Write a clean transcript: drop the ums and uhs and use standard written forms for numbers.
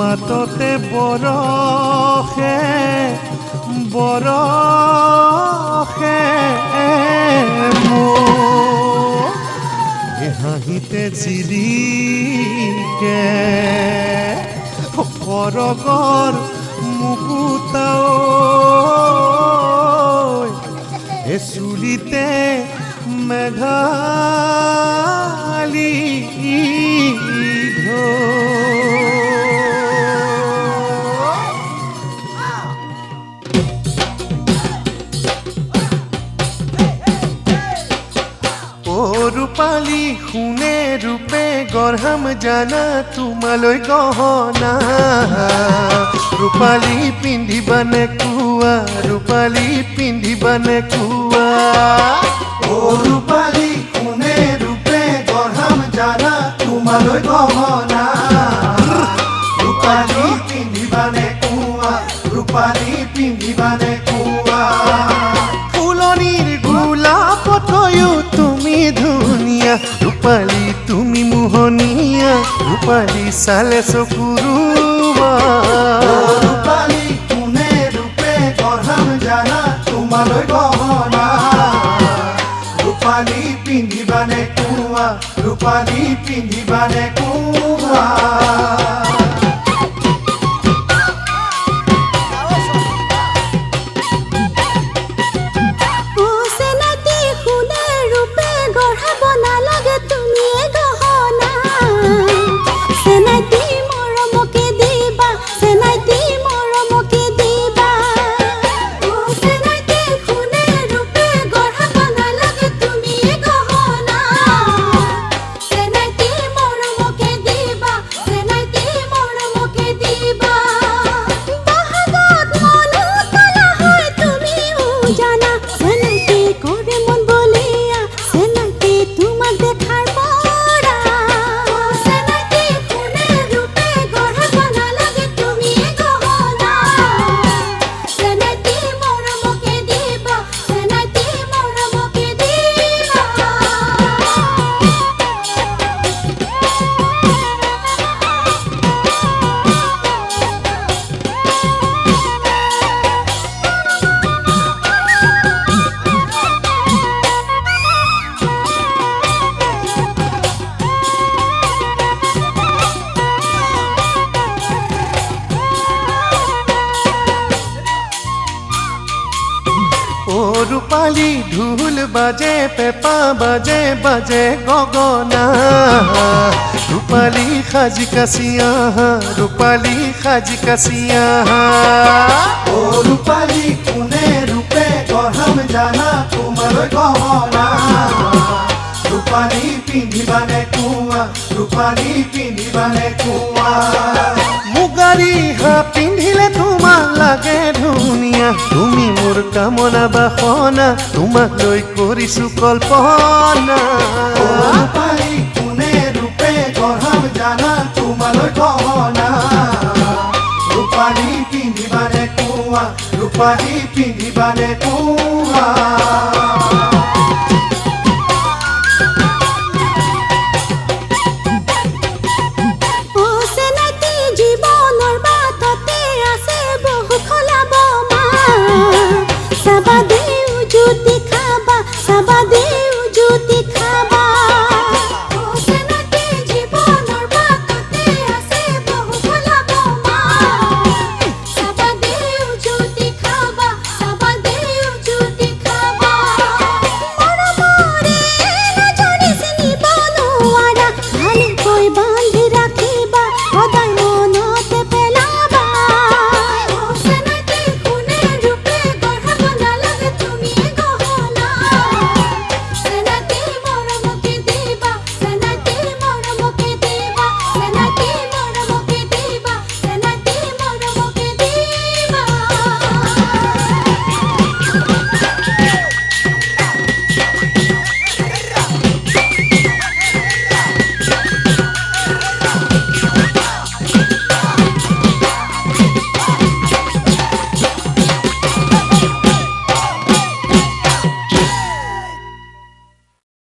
মাততে বৰষে বৰষে মোৰ হাঁহিতে জিলিকে কৰগৰ মুকুতাও এ চুলিতে মেঘালী ৰূপালী শুনে ৰূপে গঢ়াম জানা তোমালৈ গহনা ৰূপালী পিন্ধিবানে কোৱা ৰূপালী পিন্ধিবানে কোৱা ও ৰূপালী শুনে ৰূপে গঢ়াম জানা তোমালৈ গহনা ৰূপালী পিন্ধিবানে কোৱা ৰূপালী পিন্ধিবানে কোৱা ফুলনিৰ গোলাপতয়ো তুমি ধুনীয়া ৰূপালী তুমি মোহনীয়া ৰূপালী চালে চকুৰুৱা ৰূপালী শুনে ৰূপে গঢ়াম জানা তোমালৈ গহনা ৰূপালী পিন্ধিবানে কোৱা ৰূপালী পিন্ধিবানে কোৱা ৰূপালী ঢোল বাজে পেঁপা বাজে বাজে গগনা ৰূপালী সাজি কাচি আহা ৰূপালী সাজি কাচি আহা ও ৰূপালী শুনে ৰূপে গঢ়াম জানা তোমালৈ গহনা ৰূপালী পিন্ধিবানে কোৱা ৰূপালী পিন্ধিবানে কোৱা মুগাৰী হাঁহ পিন্ধিলে তোমাক লাগে ধুনীয়া তুমি মোৰ কামনা বাসনা তোমাক লৈ কৰিছো কল্পনা ৰূপালী শুনে ৰূপে গঢ়াম জানা তোমালৈ গহনা ৰূপালী পিন্ধিবানে কোৱা ৰূপালী পিন্ধিবানে কোৱা Bye.